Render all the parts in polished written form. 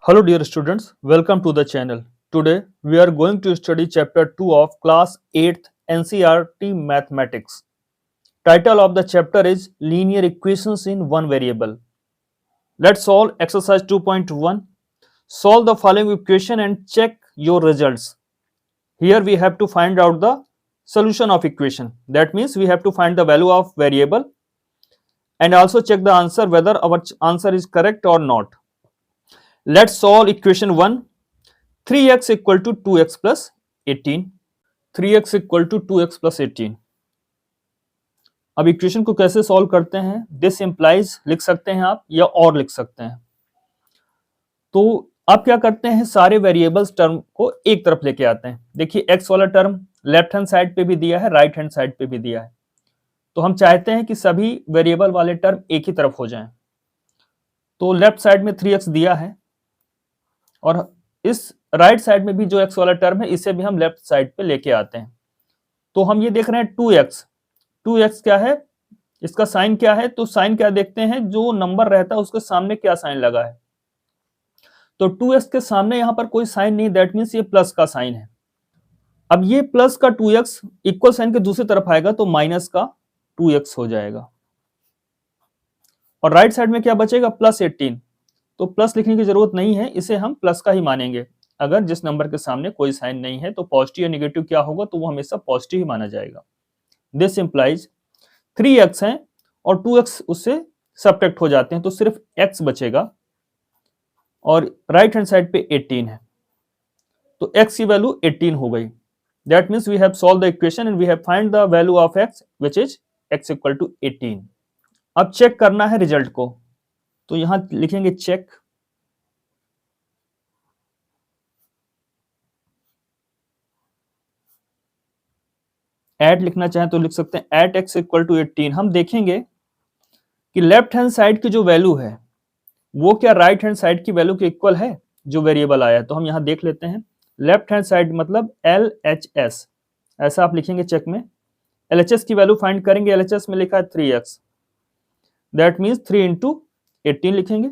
Hello dear students, welcome to the channel. Today we are going to study chapter 2 of class 8th NCERT Mathematics. Title of the chapter is Linear Equations in One Variable. Let's solve exercise 2.1. Solve the following equation and check your results. Here we have to find out the solution of equation. That means we have to find the value of variable and also check the answer whether our answer is correct or not. Let's solve equation 1. 3x equal to 2x plus 18. 3x equal to 2x plus 18। अब equation को कैसे solve करते हैं? This implies लिख सकते हैं आप या और लिख सकते हैं। तो आप क्या करते हैं, सारे वेरिएबल्स टर्म को एक तरफ लेके आते हैं। देखिए x वाला टर्म लेफ्ट हैंड साइड पे भी दिया है, राइट हैंड साइड पे भी दिया है, तो हम चाहते हैं कि सभी वेरिएबल वाले टर्म एक ही तरफ हो जाएं। तो लेफ्ट साइड में 3x दिया है और इस राइट साइड में भी जो x वाला टर्म है इसे भी हम लेफ्ट साइड पे लेके आते हैं। तो हम ये देख रहे हैं 2x क्या है, इसका साइन क्या है? तो साइन क्या देखते हैं, जो नंबर रहता है उसके सामने क्या साइन लगा है। तो 2x के सामने यहां पर कोई साइन नहीं, दैट मींस ये प्लस का साइन है। अब ये प्लस का 2x इक्वल साइन के दूसरी तरफ आएगा तो माइनस का 2x हो जाएगा और राइट साइड में क्या बचेगा, प्लस 18। तो प्लस लिखने की जरूरत नहीं है, इसे हम प्लस का ही मानेंगे। अगर जिस नंबर के सामने कोई साइन नहीं है तो पॉजिटिव या नेगेटिव क्या होगा, तो वो हमेशा पॉजिटिव ही माना जाएगा। दिस इंप्लाइज 3x है और 2x उससे सब्ट्रैक्ट हो जाते हैं तो सिर्फ x बचेगा और राइट हैंड साइड पे 18 है तो x की वैल्यू 18 हो गई। That means we have solved the equation and we have find the value of x which is x equal to 18। अब चेक करना है रिजल्ट को, तो यहां लिखेंगे चेक। एट लिखना चाहें तो लिख सकते हैं एट x इक्वल टू 18। हम देखेंगे कि लेफ्ट हैंड साइड की जो वैल्यू है वो क्या राइट हैंड साइड की वैल्यू के इक्वल है जो वेरिएबल आया। तो हम यहां देख लेते हैं, लेफ्ट हैंड साइड मतलब LHS, ऐसा आप लिखेंगे चेक में। LHS की वैल्यू फाइंड करेंगे, LHS में लिखा है 3x, दैट मींस 3 इंटू 18 लिखेंगे।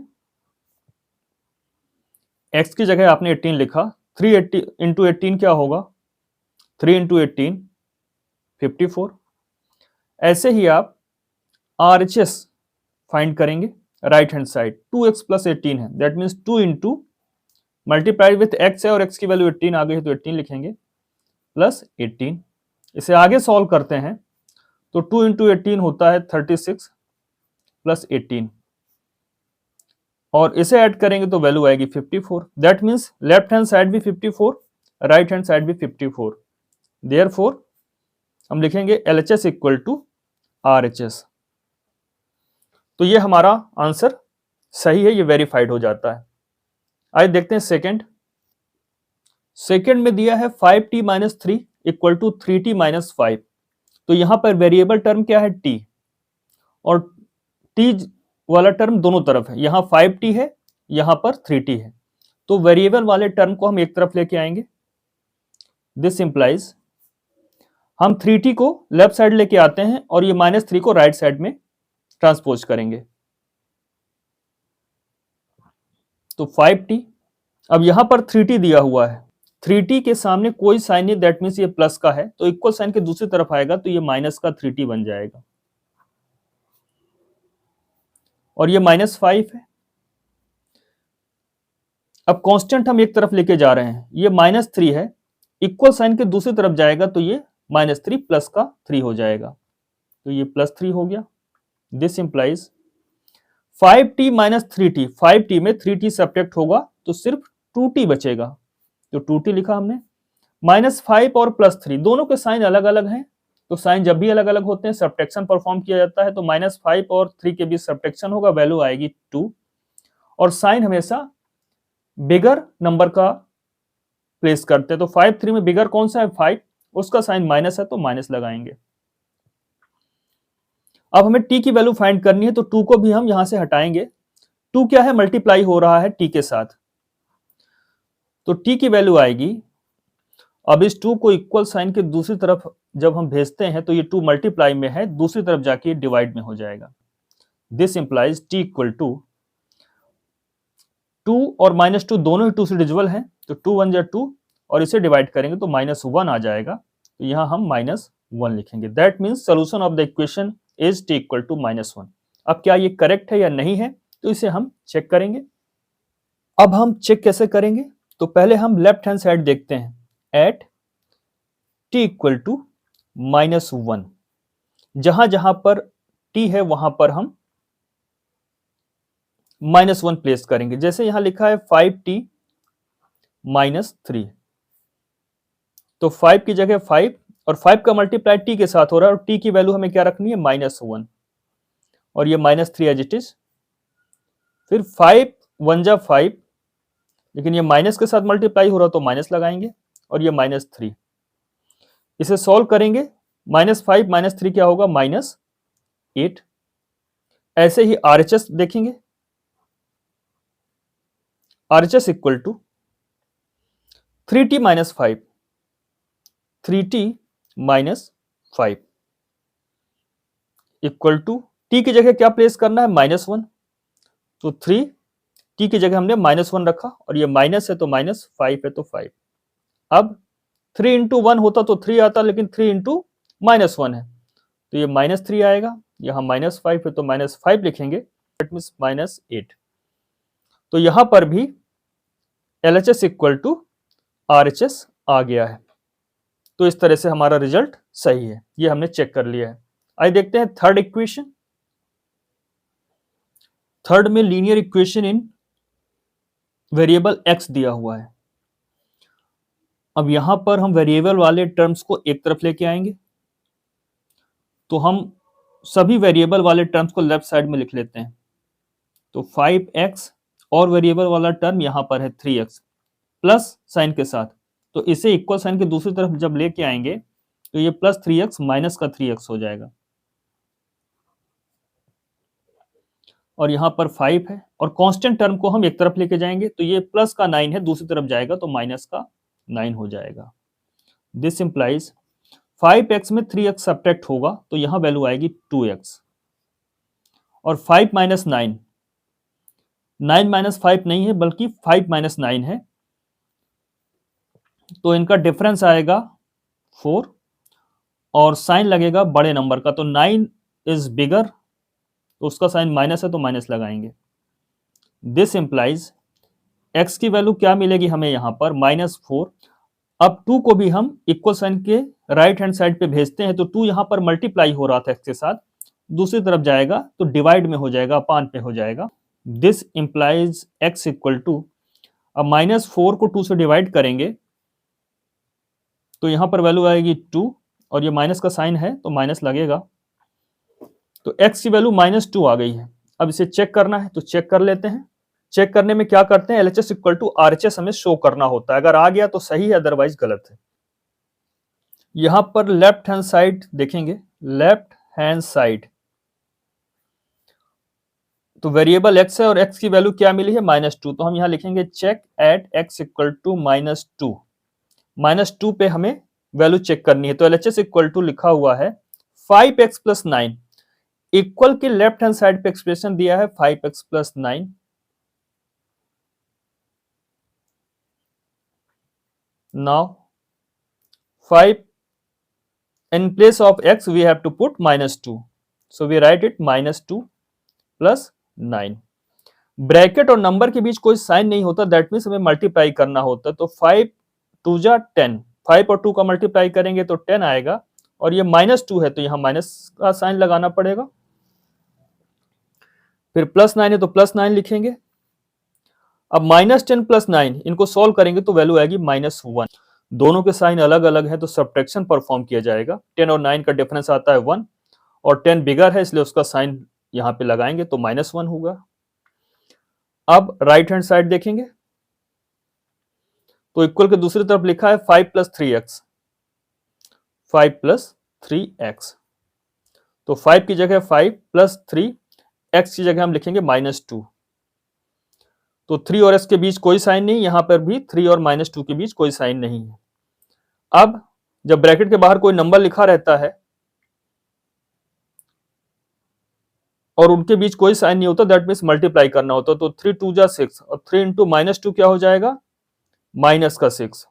x की जगह आपने 18 लिखा, 3 इंटू 18 क्या होगा, 3 इंटू 18 54। ऐसे ही आप RHS फाइंड करेंगे, right hand side 2x plus 18 है, that means 2 into multiply with x है और x की वैल्यू 18 आ गई है तो 18 लिखेंगे प्लस 18। इसे आगे सॉल्व करते हैं तो 2 इंटू 18 होता है 36 प्लस 18 और इसे ऐड करेंगे तो वैल्यू आएगी 54। That means left hand side भी 54, राइट हैंड साइड भी 54। देयरफॉर हम लिखेंगे LHS इक्वल टू RHS। तो ये हमारा आंसर सही है, ये वेरीफाइड हो जाता है। आइए देखते हैं सेकंड में दिया है 5t minus 3 equal to 3t minus 5। तो यहां पर वेरिएबल टर्म क्या है, t, और t वाला टर्म दोनों तरफ है, यहां 5t है, यहां पर 3t है, तो वेरिएबल वाले टर्म को हम एक तरफ लेके आएंगे। दिस इंप्लाइज हम 3t को लेफ्ट साइड लेके आते हैं और ये माइनस 3 को राइट साइड में ट्रांसपोज करेंगे तो 5t। अब यहां पर 3t दिया हुआ है, 3t के सामने कोई साइन नहीं, दैट मींस ये प्लस का है, तो इक्वल साइन के दूसरी तरफ आएगा तो ये माइनस का 3t बन जाएगा और ये माइनस 5 है। अब कांस्टेंट हम एक तरफ लेके जा रहे हैं, ये माइनस 3 है, इक्वल साइन के दूसरी तरफ जाएगा तो ये माइनस 3 प्लस का 3 हो जाएगा, तो ये प्लस 3 हो गया। This implies 5t minus 3t, 5t में 3t सब्ट्रैक्ट होगा तो सिर्फ 2t बचेगा, तो 2t लिखा हमने। माइनस 5 और प्लस 3 दोनों के साइन अलग अलग हैं, तो साइन जब भी अलग अलग होते हैं सब्ट्रैक्शन परफॉर्म किया जाता है, तो माइनस 5 और 3 के बीच सब्ट्रैक्शन होगा, वैल्यू आएगी 2 और साइन हमेशा बिगर नंबर का प्लेस करते हैं। तो 5 3 में बिगर कौन सा है, 5, उसका साइन माइनस है तो माइनस लगाएंगे। अब हमें t की वैल्यू फाइंड करनी है तो 2 को भी हम यहां से हटाएंगे। 2 क्या है, मल्टीप्लाई हो रहा है t के साथ, तो t की वैल्यू आएगी। अब इस 2 को इक्वल साइन के दूसरी तरफ जब हम भेजते हैं तो ये 2 मल्टीप्लाई में है, दूसरी तरफ जाके डिवाइड में हो जाएगा। This implies t equal to 2 और -2 दोनों ही 2 से डिविजिबल हैं, तो 2 1 जा 2 और इसे डिवाइड करेंगे तो -1 आ जाएगा, तो यहाँ हम -1 लिखेंगे। That means solution of the equation is t equal to -1। अब क्या ये करेक्ट है या नहीं है, तो इसे हम चेक करेंगे। अब हम चेक कैसे करेंगे, तो पहले हम लेफ्ट हैंड साइड देखते हैं। एट t इक्वल टू -1, जहां जहां पर t है वहां पर हम -1 प्लेस करेंगे। जैसे यहां लिखा है 5t -3, तो 5 की जगह 5 और 5 का मल्टीप्लाई t के साथ हो रहा है और t की वैल्यू हमें क्या रखनी है, -1, और ये -3 एज इट इज। फिर 5 1 जा 5, लेकिन ये माइनस के साथ मल्टीप्लाई हो रहा तो माइनस लगाएंगे और ये -3। इसे सॉल्व करेंगे, -5 -3 क्या होगा, -8। ऐसे ही RHS देखेंगे, RHS equal to 3t -5, 3t -5 equal to t की जगह क्या प्लेस करना है, -1, तो 3 t की जगह हमने -1 रखा और ये माइनस है तो -5 है तो 5। अब 3 इंटू 1 होता तो 3 आता, लेकिन 3 इंटू -1 है तो ये -3 आएगा, यहाँ -5 है तो -5 लिखेंगे, दैट मीन्स -8। तो यहां पर भी LHS इक्वल टू RHS आ गया है। तो इस तरह से हमारा रिजल्ट सही है, ये हमने चेक कर लिया है। आइए देखते हैं थर्ड इक्वेशन। थर्ड में linear equation in variable x दिया हुआ है। अब यहां पर हम वेरिएबल वाले टर्म्स को एक तरफ लेके आएंगे, तो हम सभी वेरिएबल वाले टर्म्स को लेफ्ट साइड में लिख लेते हैं। तो 5x और वेरिएबल वाला टर्म यहां पर है 3x प्लस साइन के साथ, तो इसे इक्वल साइन के दूसरी तरफ जब लेके आएंगे तो ये प्लस 3x माइनस का 3x हो जाएगा, और यहां पर 5 है और कांस्टेंट टर्म को हम एक तरफ लेके जाएंगे तो ये प्लस का 9 है, दूसरी तरफ जाएगा तो माइनस का 9 हो जाएगा। दिस इंप्लाइज 5x में 3x सब्ट्रैक्ट होगा तो यहां वैल्यू आएगी 2x, और 5 माइनस 9, 9 माइनस 5 नहीं है बल्कि 5 माइनस 9 है, तो इनका डिफरेंस आएगा 4 और साइन लगेगा बड़े नंबर का, तो 9 इज बिगर, तो उसका साइन माइनस है तो माइनस लगाएंगे। दिस इंप्लाइज x की वैल्यू क्या मिलेगी हमें यहां पर, -4। अब 2 को भी हम इक्वल साइन के राइट हैंड साइड पे भेजते हैं, तो 2 यहां पर मल्टीप्लाई हो रहा था x के साथ, दूसरी तरफ जाएगा तो डिवाइड में हो जाएगा, अपान पे हो जाएगा। This implies x equal to, अब -4 को 2 से डिवाइड करेंगे तो यहां पर वैल्यू आएगी 2 और ये माइनस का साइन है तो माइनस लगेगा, तो x की वैल्यू -2 आ गई है। अब इसे चेक करना है तो चेक कर लेते हैं। चेक करने में क्या करते हैं, LHS इक्वल टू RHS हमें शो करना होता है, अगर आ गया तो सही है, अदरवाइज गलत है। यहां पर लेफ्ट हैंड साइड देखेंगे, लेफ्ट हैंड साइड तो वेरिएबल x है और x की वैल्यू क्या मिली है, -2, तो हम यहां लिखेंगे check at x equal to -2। -2 पे हमें वैल्यू चेक करनी है, तो LHS इक्वल टू लिखा हुआ है 5x प्लस 9, इक्वल के लेफ्ट हैंड साइड पे एक्सप्रेशन दिया है 5x plus 9। Now 5 in place of x we have to put -2, so we write it -2 plus 9। Bracket और नंबर के बीच कोई साइन नहीं होता, दैट मीन्स हमें मल्टीप्लाई करना होता है, तो 5 2 जा 10, 5 और 2 का मल्टीप्लाई करेंगे तो 10 आएगा, और ये -2 है तो यहां माइनस का साइन लगाना पड़ेगा। फिर +9 है तो +9 लिखेंगे। अब -10 + 9 इनको सॉल्व करेंगे तो वैल्यू आएगी -1। दोनों के साइन अलग अलग है तो सब्ट्रैक्शन परफॉर्म किया जाएगा। 10 और 9 का डिफरेंस आता है 1 और 10 बिगर है इसलिए उसका साइन यहां पे लगाएंगे तो -1 होगा। अब राइट हैंड साइड देखेंगे तो इक्वल के दूसरी तरफ लिखा है 5 + 3x, 5 + 3x, तो 5 की जगह 5 + 3, x की जगह हम लिखेंगे -2, तो 3 और x के बीच कोई साइन नहीं, यहां पर भी 3 और -2 के बीच कोई साइन नहीं है। अब जब ब्रैकेट के बाहर कोई नंबर लिखा रहता है और उनके बीच कोई साइन नहीं होता, दैट मीन्स मल्टीप्लाई करना होता। तो 3 2 जा 6 और 3 इंटू -2 क्या हो जाएगा, माइनस का 6।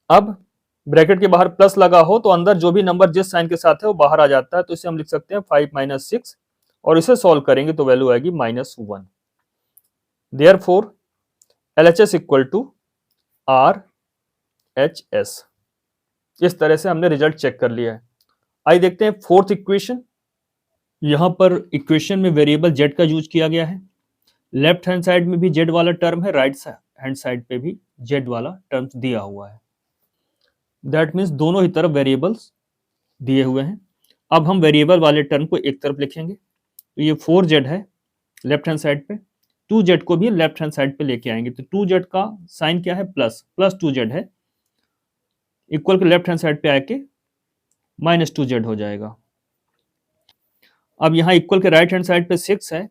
अब ब्रैकेट के बाहर प्लस लगा हो तो अंदर जो भी नंबर जिस साइन के साथ है वो बाहर आ जाता है, तो इसे हम लिख सकते हैं 5 - 6 और इसे सॉल्व करेंगे तो वैल्यू आएगी -1। Therefore LHS equal to RHS। इस तरह से हमने रिजल्ट चेक कर लिया है। आइए देखते हैं फोर्थ इक्वेशन। यहां पर इक्वेशन में वेरिएबल z का यूज किया गया है। लेफ्ट हैंड साइड में भी z वाला टर्म है, राइट हैंड साइड पे भी z वाला टर्म दिया हुआ है। दैट मीन्स दोनों ही तरफ वेरिएबल्स दिए हुए हैं। अब हम वेरिएबल वाले टर्म को एक तरफ लिखेंगे, तो ये 4z है लेफ्ट हैंड साइड पे, 2z को भी लेफ्ट हैंड साइड पे लेके आएंगे, तो 2z का साइन क्या है, प्लस 2z है, इक्वल के लेफ्ट हैंड साइड पे आके -2z हो जाएगा। अब यहाँ इक्वल के राइट हैंड साइड पे 6 है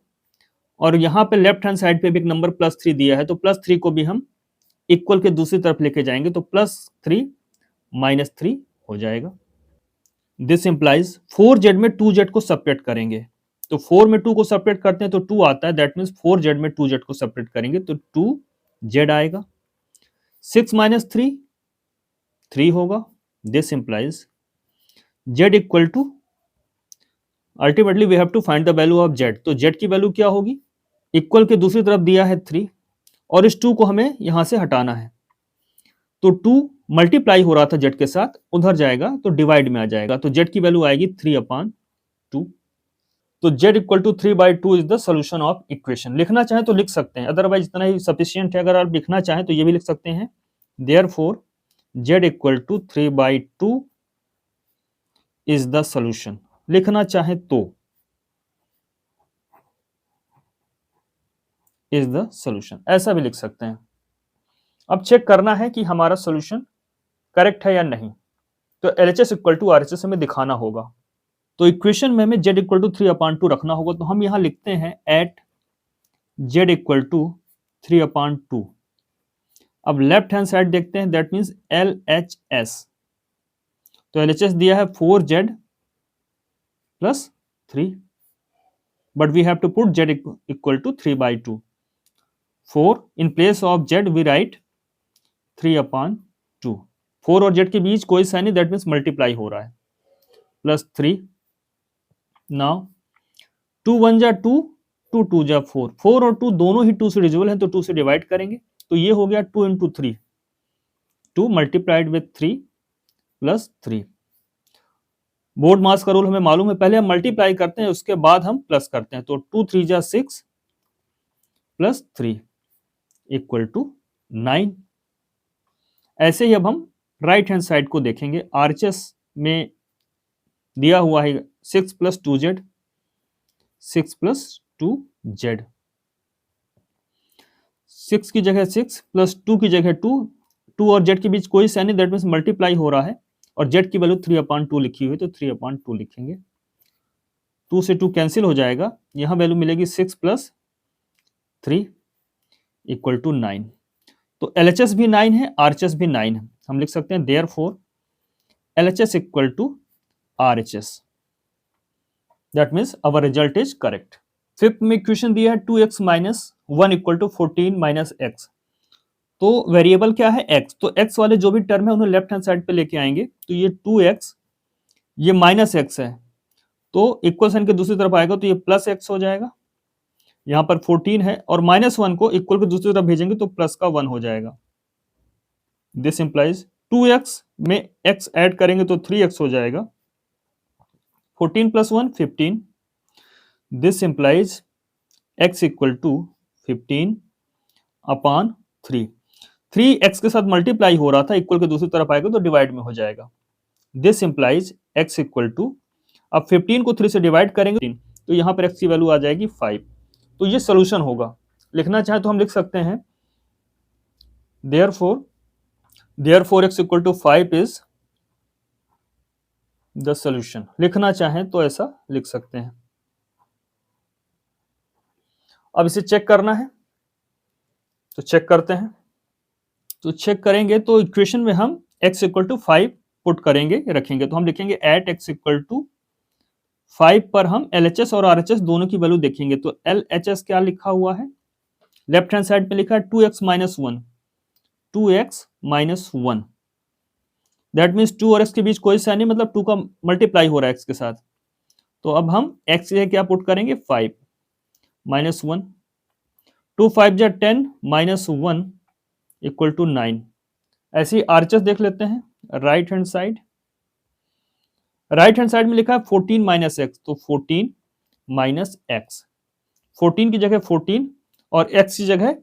और यहाँ पे लेफ्ट हैंड साइड पे भी एक नंबर +3 दिया है, तो +3 को भी हम इक्वल के दूसरी तरफ लेके जाएंगे, तो +3 -3 हो जाएगा। दिस इंप्लाइज 4z में 2z को सेपरेट करेंगे, तो 4 में 2 को सेपरेट करते हैं तो 2 आता है, दैट मीन्स 4z में 2z को सेपरेट करेंगे तो 2z आएगा। 6 - 3 3 होगा। This implies z equal to, ultimately we have to find the value of z, तो z की वैल्यू क्या होगी, इक्वल के दूसरी तरफ दिया है 3 और इस 2 को हमें यहां से हटाना है, तो 2 मल्टीप्लाई हो रहा था z के साथ, उधर जाएगा तो डिवाइड में आ जाएगा, तो z की वैल्यू आएगी 3/2। तो z equal to 3/2 is the solution of equation. लिखना चाहें तो लिख सकते हैं, अदरवाइज इतना ही सफिशियंट है। अगर आप लिखना चाहें तो ये भी लिख सकते हैं, therefore z equal to 3/2 is the solution. लिखना चाहें तो इज द सोल्यूशन, ऐसा भी लिख सकते हैं। अब चेक करना है कि हमारा सोल्यूशन करेक्ट है या नहीं, तो LHS इक्वल टू RHS हमें दिखाना होगा। तो इक्वेशन में हमें z इक्वल टू 3/2 रखना होगा, तो हम यहां लिखते हैं एट z इक्वल टू 3/2। अब लेफ्ट हैंड साइड देखते हैं, दैट मीन्स LHS, तो LHS दिया है 4z + 3, but we have to put z equal to 3/2। 4 in place of z we write 3/2। 4 और z के बीच कोई साइन नहीं, दैट मीन्स मल्टीप्लाई हो रहा है, +3। नाउ 2 1 जा 2, 2 2 जा 4, 4 और 2 दोनों ही 2 से डिविजिबल हैं, तो 2 से डिवाइड करेंगे, तो ये हो गया 2 × 3, 2 मल्टीप्लाइड विथ 3 + 3। बोर्ड मास का रूल हमें मालूम है, पहले हम मल्टीप्लाई करते हैं उसके बाद हम प्लस करते हैं, तो 2 3 जा 6 + 3 इक्वल टू 9। ऐसे ही अब हम राइट हैंड साइड को देखेंगे, RHS में दिया हुआ है 6 + 2z, 6 + 2z, 6 की जगह 6 + 2 की जगह 2, 2 और z के बीच कोई साइन नहीं, दैट मीन्स मल्टीप्लाई हो रहा है, और z की वैल्यू 3/2 लिखी हुई है, तो 3/2 लिखेंगे। 2 से 2 कैंसिल हो जाएगा, यहां वैल्यू मिलेगी 6 + 3 इक्वल टू 9। तो LHS भी 9 है, RHS भी 9 है, हम लिख सकते हैं therefore LHS equal to RHS, that means our result is correct. Fifth में इक्वेशन दिया है 2x - 1 इक्वल टू 14 - x, तो वेरिएबल क्या है x, तो x वाले जो भी टर्म है उन्हें लेफ्ट हैंड साइड पे लेके आएंगे, तो ये 2x, ये -x है, तो इक्वल साइन के दूसरी तरफ आएगा तो ये +x हो जाएगा। यहाँ पर 14 है और -1 को इक्वल के दूसरी तरफ भेजेंगे तो प्लस का 1 हो जाएगा। दिस इंप्लाइज 2x में x ऐड करेंगे तो 3x हो जाएगा, 14 + 1 15। This implies x equal to 15/3। 3x के साथ मल्टीप्लाई हो रहा था, इक्वल के दूसरी तरफ आएगा तो डिवाइड में हो जाएगा। This implies x equal to, अब 15 को 3 से डिवाइड करेंगे तो यहां पर x की वैल्यू आ जाएगी 5, तो ये सोल्यूशन होगा। लिखना चाहे तो हम लिख सकते हैं therefore x equal to 5 is the solution. लिखना चाहें तो ऐसा लिख सकते हैं। अब इसे चेक करना है, तो चेक करते हैं। तो चेक करेंगे तो इक्वेशन में हम x इक्वल टू 5 पुट करेंगे, रखेंगे, तो हम लिखेंगे एट x इक्वल टू 5 पर हम LHS और RHS दोनों की वैल्यू देखेंगे। तो LHS क्या लिखा हुआ है, लेफ्ट हैंड साइड में लिखा है 2x minus 1, 2x minus 1, that means 2 और x के बीच कोई साइन नहीं, मतलब 2 का मल्टीप्लाई हो रहा है x के साथ। तो अब हम x की क्या पुट करेंगे, 5 माइनस 1, 2 5 जा 10 माइनस 1 इक्वल टू 9। ऐसे ही RHS देख लेते हैं right hand side. Right hand side में लिखा है 14 माइनस एक्स, तो 14 माइनस एक्स, 14 की जगह 14 और x की जगह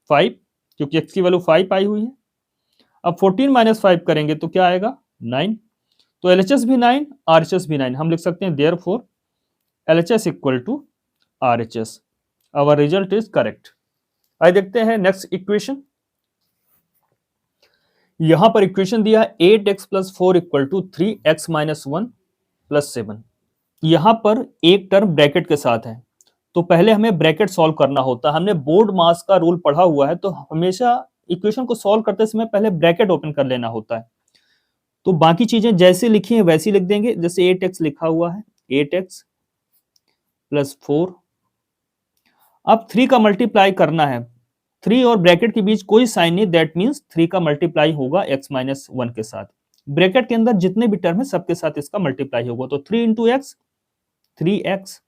5, क्योंकि x की वैल्यू 5 आई हुई है। अब 14 माइनस 5 करेंगे तो क्या आएगा, 9। तो LHS भी 9, RHS भी 9, हम लिख सकते हैं therefore LHS equal to RHS। Our result is correct. आइए देखते हैं नेक्स्ट इक्वेशन। यहां पर इक्वेशन दिया है 8x plus 4 equal to 3x minus 1 plus 7। यहां पर एक टर्म ब्रैकेट के साथ है, तो पहले हमें ब्रैकेट सॉल्व करना होता है। हमने बोर्ड मास का रूल पढ़ा हुआ है, तो हमेशा इक्वेशन को सॉल्व करते समय पहले ब्रैकेट ओपन कर लेना होता है। तो बाकी चीजें जैसे लिखी हैं वैसी लिख देंगे। जैसे 8x लिखा हुआ है, 8x प्लस 4। अब 3 का मल्टीप्लाई करना है, 3 और ब्रैकेट के बीच कोई साइन नहीं, दैट मीन्स 3 का मल्टीप्लाई होगा x माइनस 1 के साथ। ब्रैकेट के अंदर जितने भी टर्म है सबके साथ इसका मल्टीप्लाई होगा। तो 3 इंटू एक्स, 3x,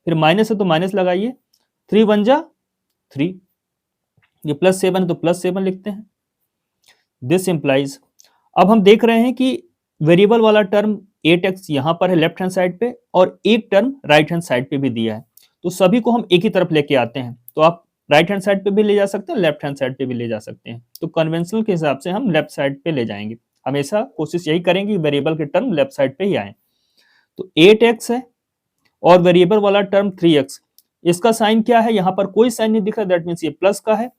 फिर माइनस है तो माइनस लगाइए, 3 1 जा 3, ये प्लस 7 है तो प्लस 7 लिखते हैं। दिस इंप्लाइज, अब हम देख रहे हैं कि वेरिएबल वाला टर्म 8x यहां पर है लेफ्ट हैंड साइड पे, और एक टर्म राइट हैंड साइड पे भी दिया है, तो सभी को हम एक ही तरफ लेके आते हैं। तो आप राइट हैंड साइड पे भी ले जा सकते हैं, लेफ्ट हैंड साइड पे भी ले जा सकते हैं। तो कन्वेंशनल के हिसाब से हम लेफ्ट साइड पे ले जाएंगे, हमेशा कोशिश यही करेंगे वेरिएबल के टर्म लेफ्ट साइड पे ही आए। तो 8x है और वेरिएबल वाला टर्म 3x, इसका साइन क्या है, यहां पर कोई साइन नहीं दिख रहा, दैट मीन्स ये प्लस का है।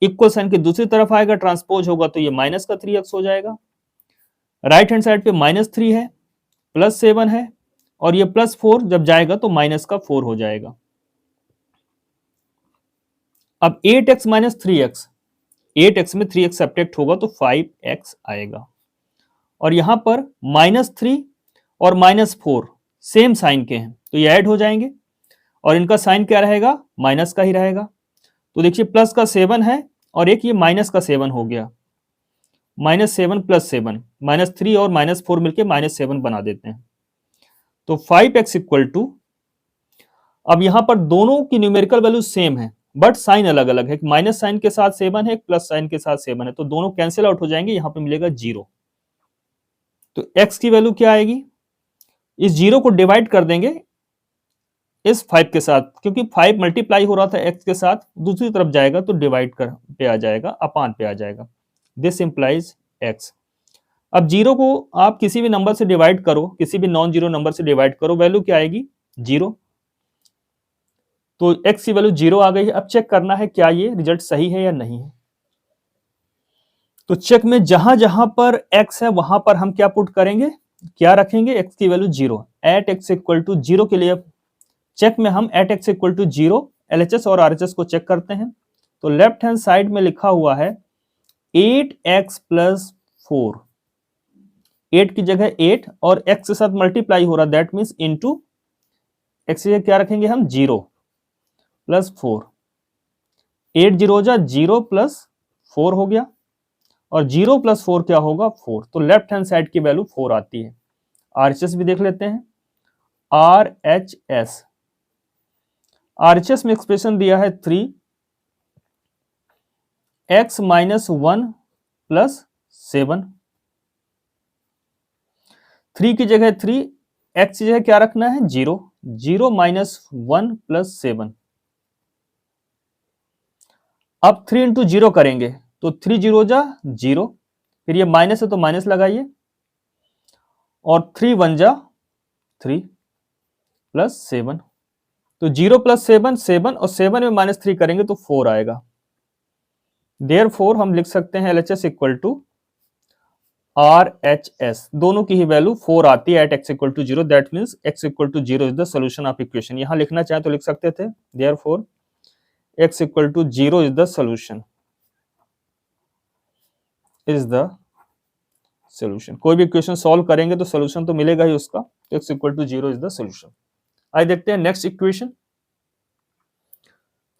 इक्वल साइन की दूसरी तरफ आएगा, ट्रांसपोज होगा तो ये माइनस का 3x हो जाएगा। राइट हैंड साइड पे -3 है, प्लस 7 है, और ये +4 जब जाएगा तो माइनस का 4 हो जाएगा। अब 8x माइनस 3x, 8x में 3x सब्ट्रैक्ट होगा तो 5x आएगा। और यहां पर -3 और -4 सेम साइन के हैं, तो ये ऐड हो जाएंगे और इनका साइन क्या रहेगा, माइनस का ही रहेगा। तो देखिए प्लस का 7 है और एक ये माइनस का 7 हो गया, -7 + 7, -3 और -4 मिलके -7 बना देते हैं। तो 5x इक्वल टू, अब यहां पर दोनों की न्यूमेरिकल वैल्यू सेम है बट साइन अलग अलग है, माइनस साइन के साथ 7 है, एक प्लस साइन के साथ 7 है, तो दोनों कैंसिल आउट हो जाएंगे, यहां पे मिलेगा 0। तो x की वैल्यू क्या आएगी, इस 0 को डिवाइड कर देंगे इस 5 के साथ, क्योंकि 5 मल्टीप्लाई हो रहा था x के साथ, दूसरी तरफ जाएगा तो डिवाइड कर पे आ जाएगा, अपान पे आ जाएगा। This implies x। अब 0 को आप किसी भी नंबर से डिवाइड करो, किसी भी नॉन जीरो नंबर से डिवाइड करो, वैल्यू क्या आएगी, 0। तो x की वैल्यू 0 आ गई है। अब चेक करना है क्या ये रिजल्ट सही है या नहीं है। तो चेक में जहां जहां पर x है वहां पर हम क्या पुट करेंगे, क्या रखेंगे, x की value 0। At x equal to 0 के लिए चेक में हम at x equal to 0 LHS और RHS को चेक करते हैं। तो लेफ्ट हैंड साइड में लिखा हुआ है 8x प्लस 4, 8 की जगह 8 और x के साथ मल्टीप्लाई हो रहा, दैट मीन्स इंटू x की जगह क्या रखेंगे हम, 0 प्लस 4, 8 0 जा 0 प्लस 4 हो गया, और 0 प्लस 4 क्या होगा, 4। तो लेफ्ट हैंड साइड की वैल्यू 4 आती है। RHS भी देख लेते हैं, RHS, RHS में एक्सप्रेशन दिया है 3x माइनस 1 प्लस 7, 3 की जगह 3, x की जगह क्या रखना है, 0, 0 माइनस 1 प्लस 7। अब 3 इंटू 0 करेंगे तो 3 0 जा 0, फिर ये माइनस है तो माइनस लगाइए, और 3 1 जा 3 प्लस 7। तो 0 प्लस 7 7, और 7 में -3 करेंगे तो 4 आएगा। देयरफॉर हम लिख सकते हैं LHS इक्वल टू RHS, दोनों की ही वैल्यू 4 आती है at x equal to 0, that means x equal to 0 is the solution of equation. यहां लिखना चाहे तो लिख सकते थे, therefore x equal to 0 is the solution, is the solution. कोई भी इक्वेशन सॉल्व करेंगे तो सोल्यूशन तो मिलेगा ही उसका, तो x equal to 0 is the solution. आइए देखते हैं नेक्स्ट इक्वेशन।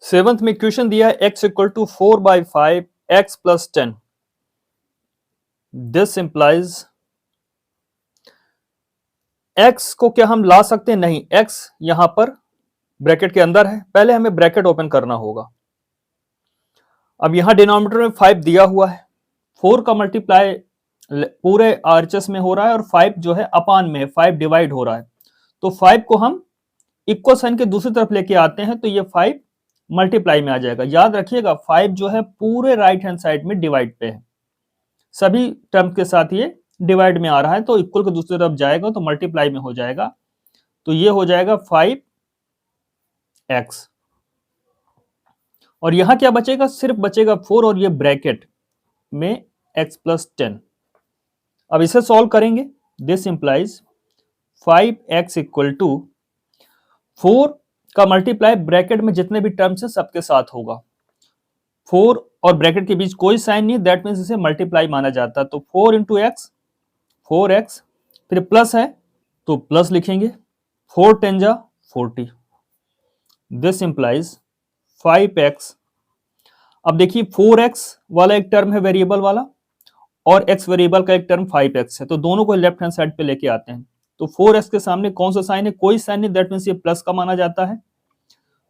सेवंथ में इक्वेशन दिया है x equal to 4/5 x plus 10। This implies x को क्या हम ला सकते हैं? नहीं, x यहां पर ब्रैकेट के अंदर है, पहले हमें ब्रैकेट ओपन करना होगा। अब यहां डिनोमिनेटर में 5 दिया हुआ है, 4 का मल्टीप्लाई पूरे आरएचएस में हो रहा है और 5 जो है अपान में 5 डिवाइड हो रहा है, तो 5 को हम इक्वल साइन के दूसरी तरफ लेके आते हैं तो ये 5 मल्टीप्लाई में आ जाएगा। याद रखिएगा 5 जो है पूरे राइट हैंड साइड में डिवाइड पे है, सभी टर्म के साथ ये डिवाइड में आ रहा है, तो इक्वल के दूसरी तरफ जाएगा तो मल्टीप्लाई में हो जाएगा, तो ये हो जाएगा 5x। और यहां क्या बचेगा? सिर्फ बचेगा 4 और ये ब्रैकेट में x प्लस 10। अब इसे सॉल्व करेंगे। This implies 5x equal to 4 का मल्टीप्लाई ब्रैकेट में जितने भी टर्म्स हैं सबके साथ होगा। 4 और ब्रैकेट के बीच कोई साइन नहीं, दैट मीन्स इसे मल्टीप्लाई माना जाता है, तो 4 इंटू एक्स 4x, फिर प्लस है तो प्लस लिखेंगे, 4 10 जा 40। This implies 5x। अब देखिए 4x वाला एक टर्म है वेरिएबल वाला और x वेरिएबल का एक टर्म 5x है, तो दोनों को लेफ्ट हैंड साइड पे लेके आते हैं। तो 4x के सामने कौन सा साइन है? कोई साइन नहीं, दैट मीन्स ये प्लस का माना जाता है,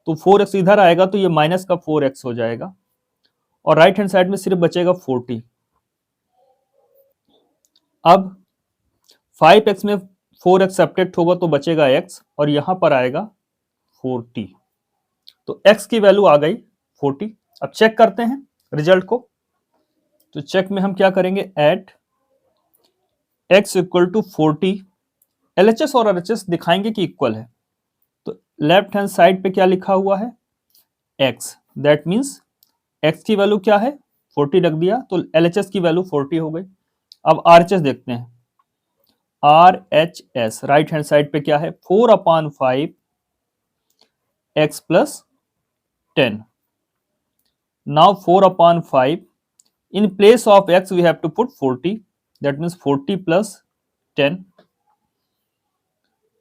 तो 4x इधर आएगा तो ये माइनस का 4x हो जाएगा और राइट हैंड साइड में सिर्फ बचेगा 40। अब 5x में 4x सब्ट्रैक्ट होगा तो बचेगा x और यहां पर आएगा 40, तो x की वैल्यू आ गई 40। अब चेक करते हैं रिजल्ट को, तो चेक में हम क्या करेंगे? At x equal to 40, LHS और RHS दिखाएंगे कि इक्वल है, तो लेफ्ट हैंड साइड पे क्या लिखा हुआ है? x, दैट मीन्स x की वैल्यू क्या है? 40 रख दिया, तो LHS की वैल्यू 40 हो गई। अब RHS देखते हैं, RHS राइट हैंड साइड पे क्या है? 4/5 x plus 10। Now 4/5 in place of x we have to put 40, that means 40 plus 10.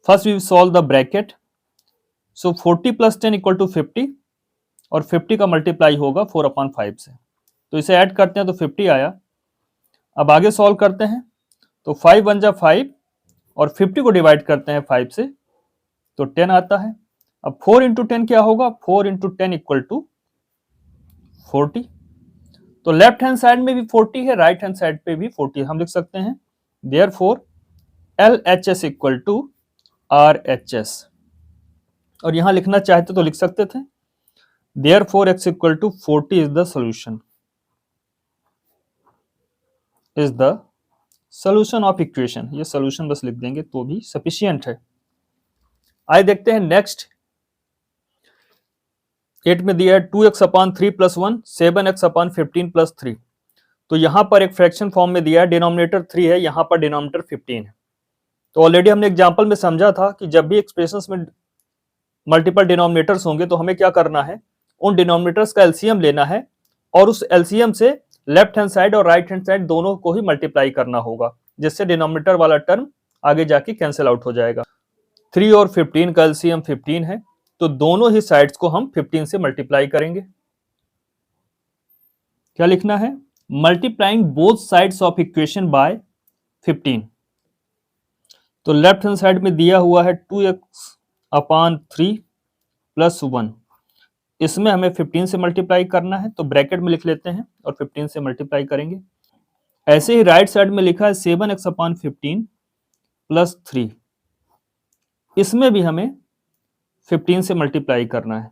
First we solve the bracket, so 40 plus 10 equal to 50 और 50 का मल्टीप्लाई होगा 4/5 से, तो इसे ऐड करते हैं तो 50 आया। अब आगे सॉल्व करते हैं, तो 5 1 जा 5 और 50 को डिवाइड करते हैं 5 से तो 10 आता है। अब 4 इंटू 10 क्या होगा? 4 इंटू 10 इक्वल टू 40, तो लेफ्ट हैंड साइड में भी 40 है, राइट हैंड साइड पे भी 40 है। हम लिख सकते हैं therefore LHS equal to RHS, और यहां लिखना चाहते तो लिख सकते थे therefore x equal to 40 is the solution, is the solution of equation. ये सॉल्यूशन बस लिख देंगे तो भी सफिशिएंट है। आइए देखते हैं नेक्स्ट। 8 में दिया है 2x/3 प्लस 1 7x/15 प्लस 3, तो यहां पर एक फ्रैक्शन फॉर्म में दिया है, डिनोमिनेटर 3 है, यहां पर डिनोमिनेटर 15 है। तो ऑलरेडी हमने एग्जांपल में समझा था कि जब भी एक्सप्रेशंस में मल्टीपल डिनोमिनेटर्स होंगे तो हमें क्या करना है? उन डिनोमिनेटर्स का एलसीएम लेना है और उस एलसीएम से लेफ्ट हैंड साइड और राइट हैंड साइड दोनों को ही मल्टीप्लाई करना होगा, जिससे डिनोमिनेटर वाला टर्म आगे जाके कैंसिल आउट हो जाएगा। 3 और 15 का एलसीएम 15 है, तो दोनों ही साइड्स को हम 15 से मल्टीप्लाई करेंगे। क्या लिखना है? Multiplying both sides of equation by 15। तो लेफ्ट हैंड साइड में दिया हुआ है 2x/3 प्लस 1, इसमें हमें 15 से मल्टीप्लाई करना है, तो ब्रैकेट में लिख लेते हैं और 15 से मल्टीप्लाई करेंगे। ऐसे ही राइट साइड में लिखा है 7x/15 प्लस 3, इसमें भी हमें 15 से मल्टीप्लाई करना है।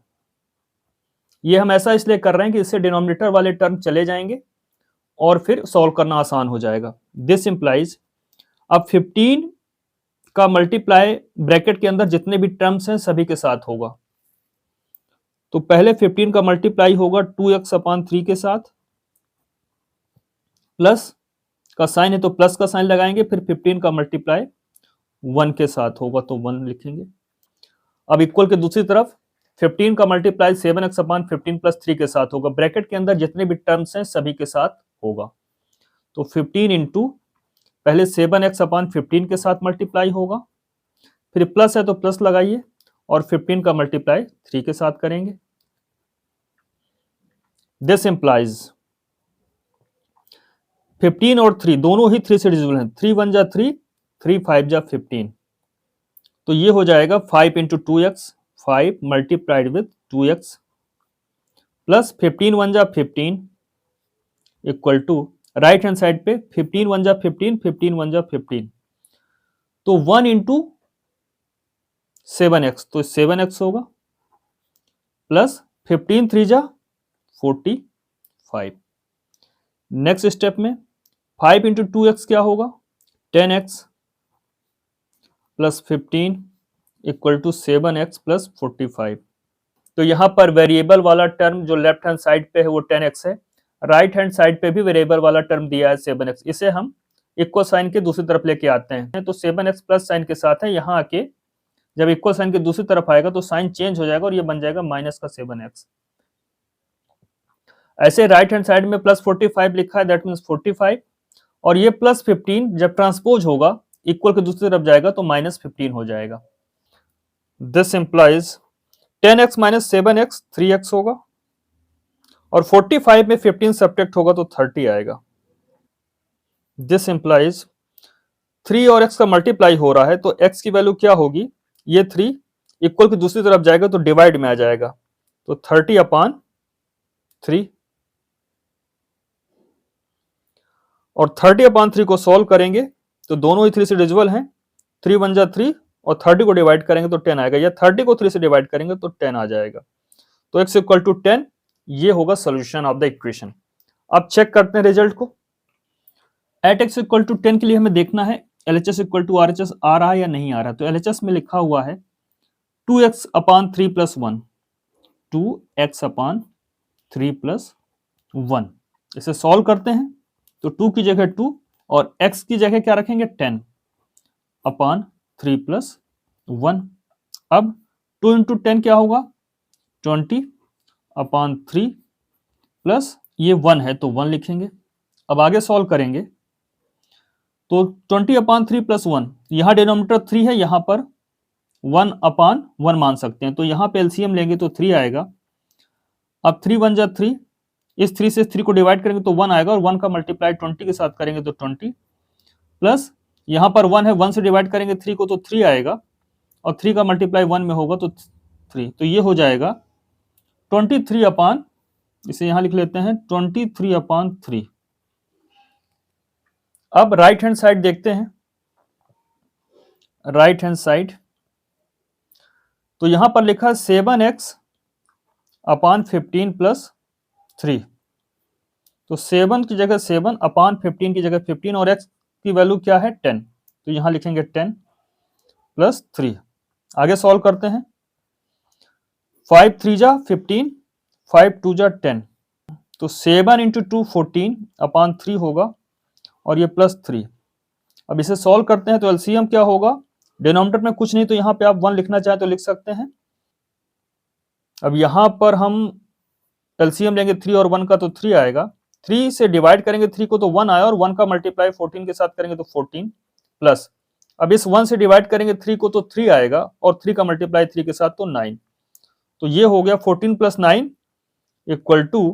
ये हम ऐसा इसलिए कर रहे हैं कि इससे डिनोमिनेटर वाले टर्म चले जाएंगे और फिर सॉल्व करना आसान हो जाएगा। दिस इंप्लाइज अब 15 का मल्टीप्लाई ब्रैकेट के अंदर जितने भी टर्म्स हैं सभी के साथ होगा, तो पहले 15 का मल्टीप्लाई होगा 2x/3 के साथ, प्लस का साइन है तो प्लस का साइन लगाएंगे, फिर 15 का मल्टीप्लाई 1 के साथ होगा तो 1 लिखेंगे। अब इक्वल के दूसरी तरफ 15 का मल्टीप्लाई 7x/15 प्लस 3 के साथ होगा, ब्रैकेट के अंदर जितने भी टर्म्स हैं सभी के साथ होगा, तो 15 इंटू पहले 7x अपान 15 के साथ मल्टीप्लाई होगा, फिर प्लस है तो प्लस लगाइए और 15 का मल्टीप्लाई 3 के साथ करेंगे। दिस इंप्लाइज 15 और 3 दोनों ही 3 से डिविजिबल हैं। 3 1 जा 3, 3 5 जा 15, तो ये हो जाएगा 5 into 2x, 5 multiplied with 2x plus 15 1 जा 15 equal to right hand side पे 15 1 जा 15, 15 1 जा 15, तो 1 इंटू 7x, तो 7x होगा प्लस 15 3 जा 45। नेक्स्ट स्टेप में 5 इंटू 2x क्या होगा 10x plus 15 equal to 7x plus 45। तो यहां पर वेरिएबल वाला टर्म जो लेफ्ट हैंड साइड पे है वो 10x है, राइट हैंड साइड पे भी वेरिएबल वाला टर्म दिया है 7x, इसे हम इक्वल साइन के दूसरी तरफ लेके आते हैं, तो 7x प्लस साइन के साथ है, यहाँ आके जब इक्वल साइन के दूसरी तरफ आएगा तो साइन चेंज हो जाएगा और ये बन जाएगा माइनस का 7x। ऐसे राइट हैंड साइड में प्लस 45 लिखा है, दैट मीन्स 45, और ये प्लस 15 जब ट्रांसपोज होगा इक्वल के दूसरी तरफ जाएगा तो माइनस 15 हो जाएगा। This implies 10x minus 7x 3x होगा और 45 में 15 सब्ट्रैक्ट होगा तो 30 आएगा। दिस इंप्लाइज 3 और x का मल्टीप्लाई हो रहा है तो x की वैल्यू क्या होगी, ये 3 इक्वल की दूसरी तरफ जाएगा तो डिवाइड में आ जाएगा, तो 30 अपान 3, और 30 अपान 3 को सॉल्व करेंगे तो दोनों ही 3 से डिविजिबल हैं, 3 1 जा 3 और 30 को डिवाइड करेंगे तो 10 आएगा, या 30 को 3 से डिवाइड करेंगे तो 10 आ जाएगा, तो x इक्वल टू 10, ये होगा सोल्यूशन ऑफ द इक्वेशन। अब चेक करते हैं रिजल्ट को। एट x इक्वल टू 10 के लिए हमें देखना है LHS इक्वल टू RHS आ रहा है या नहीं आ रहा है, तो LHS में लिखा हुआ है 2x अपान 3 प्लस 1, 2x अपान 3 प्लस 1, इसे सॉल्व करते हैं तो 2 की जगह 2 और x की जगह क्या रखेंगे 10 अपान 3 प्लस 1। अब 2 इंटू 10 क्या होगा 20 अपान 3 प्लस ये 1 है तो 1 लिखेंगे। अब आगे सॉल्व करेंगे तो 20 अपान 3 प्लस 1, यहां डिनोमिनेटर 3 है, यहां पर 1 अपान 1 मान सकते हैं, तो यहां पे एलसीएम लेंगे तो 3 आएगा। अब 3 1 जा 3, इस 3 से 3 को डिवाइड करेंगे तो 1 आएगा और 1 का मल्टीप्लाई 20 के साथ करेंगे तो 20 प्लस यहां पर 1 है, 1 से डिवाइड करेंगे 3 को तो 3 आएगा और 3 का मल्टीप्लाई 1 में होगा तो 3, तो ये हो जाएगा 23 अपान, इसे यहां लिख लेते हैं 23 अपान 3। अब राइट हैंड साइड देखते हैं, राइट हैंड साइड तो यहां पर लिखा है 7x अपान 15 प्लस 3, तो 7 की जगह 7 अपान 15 की जगह 15 और x की वैल्यू क्या है 10, तो यहां लिखेंगे 10 प्लस 3। आगे सॉल्व करते हैं, 5 3 जा 15, 5 2 जा 10, तो 7 इंटू 2 14 अपान 3 होगा और ये प्लस 3। अब इसे सॉल्व करते हैं तो एलसीएम क्या होगा, डिनोमिनेटर में कुछ नहीं तो यहां पे आप 1 लिखना चाहें तो लिख सकते हैं। अब यहां पर हम एलसीएम लेंगे 3 और 1 का तो 3 आएगा, 3 से डिवाइड करेंगे 3 को तो 1 आया और 1 का मल्टीप्लाई 14 के साथ करेंगे तो 14 प्लस, अब इस 1 से डिवाइड करेंगे 3 को तो 3 आएगा और 3 का मल्टीप्लाई 3 के साथ तो 9, तो ये हो गया 14 प्लस 9 इक्वल टू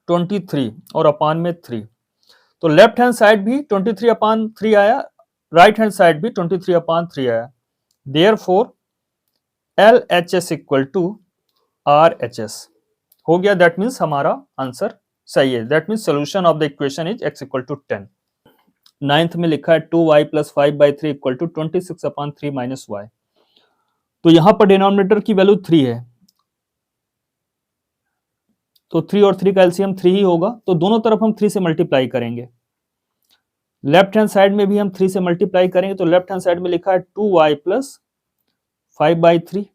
23 और अपान में 3, तो लेफ्ट हैंड साइड भी 23 अपान 3 आया, राइट हैंड साइड भी 23 अपान 3 आया, therefore LHS equal to RHS हो गया, दैट मीन्स हमारा आंसर सही है, that means solution of the equation is x equal to 10। Ninth में लिखा है 2y plus 5/3 equal to 26 upon 3 minus y, तो यहां पर डिनोमिनेटर की वैल्यू 3 है तो 3 और 3 का एलसीएम 3 ही होगा, तो दोनों तरफ हम 3 से मल्टीप्लाई करेंगे, लेफ्ट हैंड साइड में भी हम 3 से मल्टीप्लाई करेंगे, तो लेफ्ट हैंड साइड में लिखा है 2y प्लस 5/3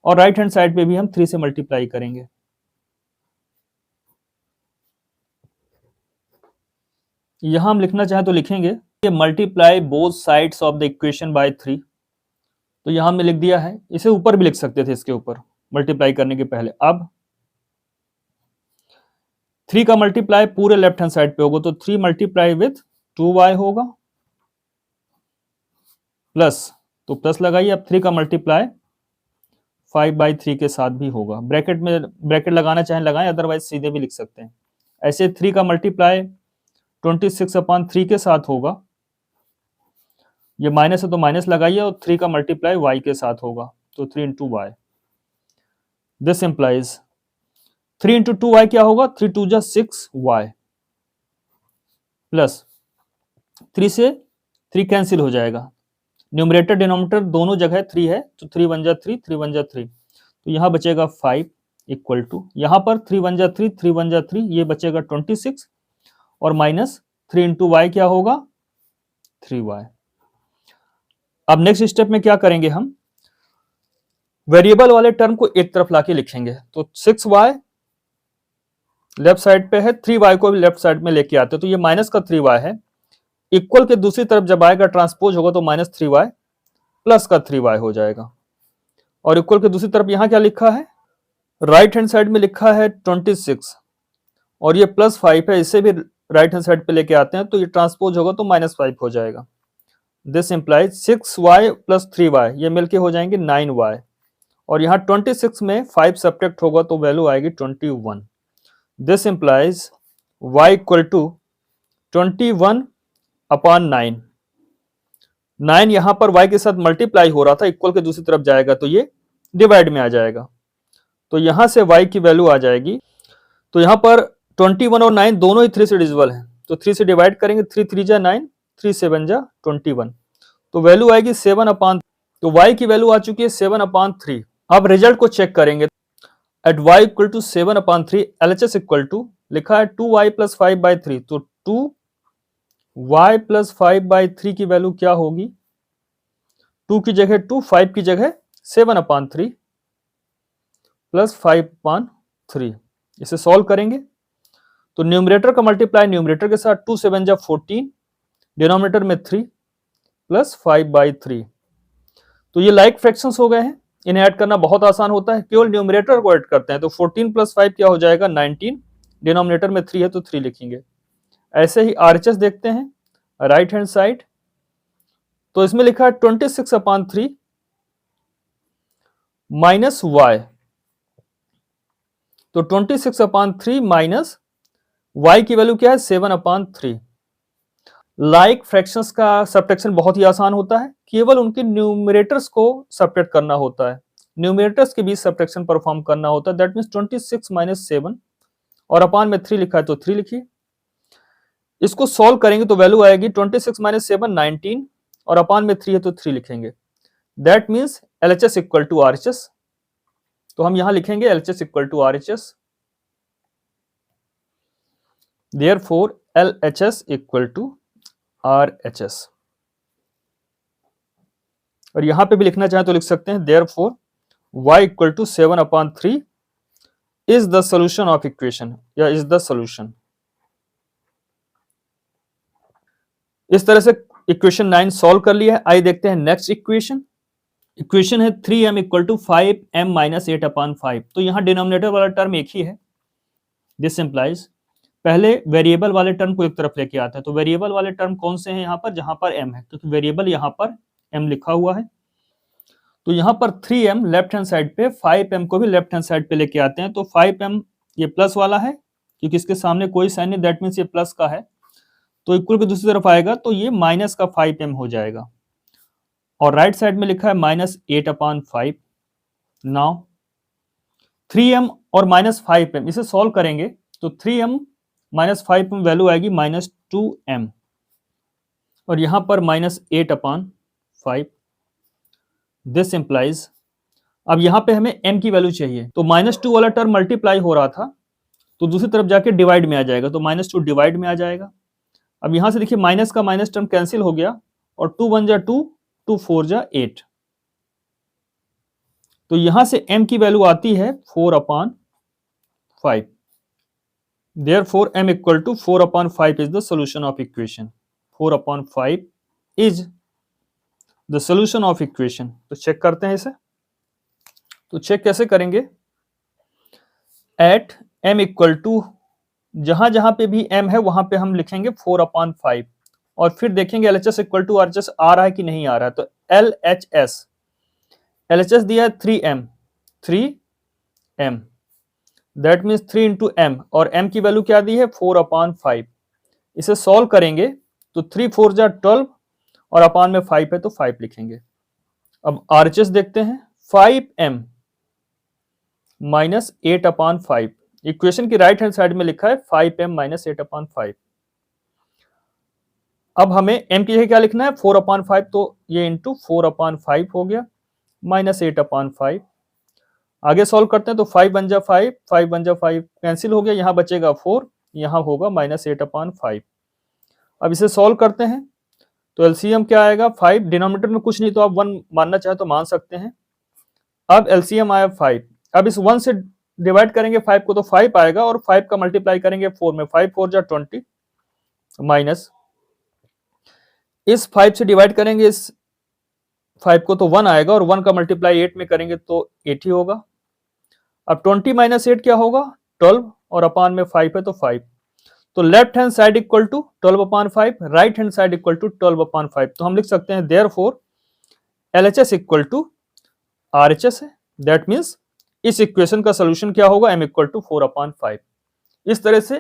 और राइट हैंड साइड पे भी हम 3 से मल्टीप्लाई करेंगे। यहां हम लिखना चाहें तो लिखेंगे multiply both sides of the equation by 3, तो यहां हमने लिख दिया है, इसे ऊपर भी लिख सकते थे इसके ऊपर मल्टीप्लाई करने के पहले। अब 3 का मल्टीप्लाई पूरे लेफ्ट हैंड साइड पे होगा, तो 3 मल्टीप्लाई विथ 2y होगा, प्लस, तो प्लस लगाइए। अब 3 का मल्टीप्लाई 5/3 के साथ भी होगा, ब्रैकेट में ब्रैकेट लगाना चाहें लगाएं, अदरवाइज सीधे भी लिख सकते हैं। ऐसे 3 का मल्टीप्लाई 26/3 के साथ होगा, ये माइनस है तो माइनस लगाइए, और 3 का मल्टीप्लाई y के साथ होगा, तो 3 into y. This implies 3 into 2y क्या होगा, 3 2 जा 6y, प्लस 3 से 3 कैंसिल हो जाएगा, न्यूमरेटर डिनोमिनेटर दोनों जगह 3 है, तो 3 1 जा 3, 3 1 जा 3, तो यहाँ बचेगा 5 इक्वल टू, यहाँ पर 3 1 जा 3, 3 1 जा 3, ये बचेगा 26, और माइनस 3 इंटू वाई क्या होगा, 3y। अब नेक्स्ट स्टेप में क्या करेंगे, हम वेरिएबल वाले टर्म को एक तरफ लाके लिखेंगे, तो 6y लेफ्ट साइड पे है, 3y को भी लेफ्ट साइड में लेके आते हैं, तो ये माइनस का 3y है, इक्वल के दूसरी तरफ जब आएगा ट्रांसपोज होगा तो माइनस 3y प्लस का 3y हो जाएगा, और इक्वल के दूसरी तरफ यहां क्या लिखा है, राइट हैंड साइड में लिखा है 26, और ये प्लस 5 है, इसे भी राइट हैंड साइड पे लेके आते हैं, तो ये ट्रांसपोज होगा तो माइनस 5 हो जाएगा। This implies 6y plus 3y, ये मिलके हो जाएंगे 9y, और यहाँ 26 में 5 सब्ट्रैक्ट होगा तो वैल्यू आएगी 21। This implies y equal to 21/9। 9 यहां पर y के साथ मल्टीप्लाई हो रहा था, इक्वल के दूसरी तरफ जाएगा तो ये डिवाइड में आ जाएगा, तो यहां से y की वैल्यू आ जाएगी, तो यहां पर 21 और 9 दोनों ही 3 से डिविजिबल हैं, तो 3 से डिवाइड करेंगे, 3 3 जा 9, 3 7 जा 21, तो वैल्यू आएगी 7/, तो y की वैल्यू आ चुकी है 7/3। अब रिजल्ट को चेक करेंगे, at y equal to 7/3, LHS equal to लिखा है 2y प्लस 5/3, तो 2y प्लस 5/3 की वैल्यू क्या होगी, 2 की जगह 2, 5 की जगह 7/3 प्लस 5/3, इसे सॉल्व करेंगे तो न्यूमरेटर का मल्टीप्लाई न्यूमरेटर के साथ, 2 7 जा 14, डिनोमिनेटर में 3 प्लस 5/3, तो ये लाइक फ्रैक्शंस हो गए हैं, इन्हें ऐड करना बहुत आसान होता है, केवल न्यूमरेटर को ऐड करते हैं, तो 14 प्लस 5 क्या हो जाएगा 19, डिनोमिनेटर में 3 है तो 3 लिखेंगे। ऐसे ही RHS देखते हैं राइट हैंड साइड, तो इसमें लिखा है 26/3 माइनस y, तो 26/3 माइनस y की वैल्यू क्या है 7/3। लाइक फ्रैक्शंस का सब्ट्रैक्शन बहुत ही आसान होता है, केवल उनके न्यूमरेटर्स को सब्ट्रैक्ट करना होता है, न्यूमरेटर्स के बीच सब्ट्रैक्शन परफॉर्म करना होता है, दैट मींस 26 माइनस 7, और अपान में 3 लिखा है तो 3 लिखिए। इसको सॉल्व करेंगे तो वैल्यू आएगी 26 माइनस 7 19, और अपान में 3 है तो 3 लिखेंगे, that means LHS equal to RHS, तो हम यहां लिखेंगे LHS equal to RHS, therefore LHS equal to RHS, और यहां पे भी लिखना चाहे तो लिख सकते हैं therefore y equal to 7/3 is the solution of equation, या इज द सॉल्यूशन। इस तरह से इक्वेशन 9 सॉल्व कर लिया है। आइए देखते हैं नेक्स्ट इक्वेशन। इक्वेशन है 3m equal to 5m minus 8/5, तो यहां डिनोमिनेटर वाला टर्म एक ही है, दिस इंप्लाइज पहले वेरिएबल वाले टर्म को एक तरफ लेके आता है, तो वेरिएबल वाले टर्म कौन से हैं यहाँ पर, जहां पर m है, क्योंकि वेरिएबल यहाँ पर m लिखा हुआ है, तो यहाँ पर 3m लेफ्ट हैंड साइड पे, 5m को भी लेफ्ट हैंड साइड पे लेके आते हैं, तो 5m ये प्लस वाला है, क्योंकि इसके सामने कोई साइन नहीं, दैट मीन्स ये प्लस का है, तो इक्वल के दूसरी तरफ आएगा तो ये माइनस का 5m हो जाएगा, और राइट साइड में लिखा है माइनस 8/5। नाउ 3m और माइनस 5m इसे सॉल्व करेंगे तो 3m माइनस 5m वैल्यू आएगी माइनस 2m, और यहां पर माइनस 8/5। दिस इंप्लाइज अब यहां पे हमें m की वैल्यू चाहिए, तो -2 वाला टर्म मल्टीप्लाई हो रहा था, तो दूसरी तरफ जाके डिवाइड में आ जाएगा, तो -2 डिवाइड में आ जाएगा। अब यहां से देखिए माइनस का माइनस टर्म कैंसिल हो गया, और 2 1 जा 2, 2 4 जा 8, तो यहां से m की वैल्यू आती है 4/5, therefore m equal to 4/5 is the solution of equation, 4/5 is the solution of equation. तो चेक करते हैं इसे, तो चेक कैसे करेंगे, एट m इक्वल टू जहां जहां पे भी m है वहां पे हम लिखेंगे 4/5 और फिर देखेंगे LHS इक्वल टू RHS आ रहा है कि नहीं आ रहा है। तो LHS दिया है 3m that means 3 into m और m की वैल्यू क्या दी है 4/5। इसे सॉल्व करेंगे तो 3 4 जा 12 और अपान में 5 है तो 5 लिखेंगे। अब RHS देखते हैं 5m माइनस 8/5। इक्वेशन की राइट हैंड साइड में लिखा है 5m माइनस 8/5। अब हमें m की जगह क्या लिखना है 4/5 तो ये इंटू 4/5 हो गया माइनस 8/5। आगे सॉल्व करते हैं तो 5 बन जा 5 5 बन जा 5 कैंसिल हो गया, यहाँ बचेगा 4, यहाँ होगा माइनस 8/5। अब इसे सॉल्व करते हैं तो एलसीएम क्या आएगा 5, डिनोमिनेटर में कुछ नहीं तो आप 1 मानना चाहे तो मान सकते हैं। अब एलसीएम आया 5, अब इस 1 से डिवाइड करेंगे 5 को तो 5 आएगा और 5 का मल्टीप्लाई करेंगे 4 में, 5 4 जा 20 माइनस इस 5 से डिवाइड करेंगे इस 5 को तो 1 आएगा और 1 का मल्टीप्लाई 8 में करेंगे तो 80 होगा। अब 20 माइनस 8 क्या होगा 12 और अपान में 5 है तो 5। तो left hand side equal to 12/5, right hand side equal to 12/5। तो हम लिख सकते हैं therefore LHS equal to RHS है। दैट मीन्स इस इक्वेशन का सोल्यूशन क्या होगा m इक्वल टू 4/5। इस तरह से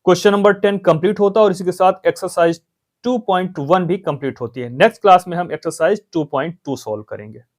क्वेश्चन नंबर 10 कंप्लीट होता है और इसी के साथ एक्सरसाइज 2.1 भी कंप्लीट होती है। नेक्स्ट क्लास में हम एक्सरसाइज 2.2 सॉल्व करेंगे।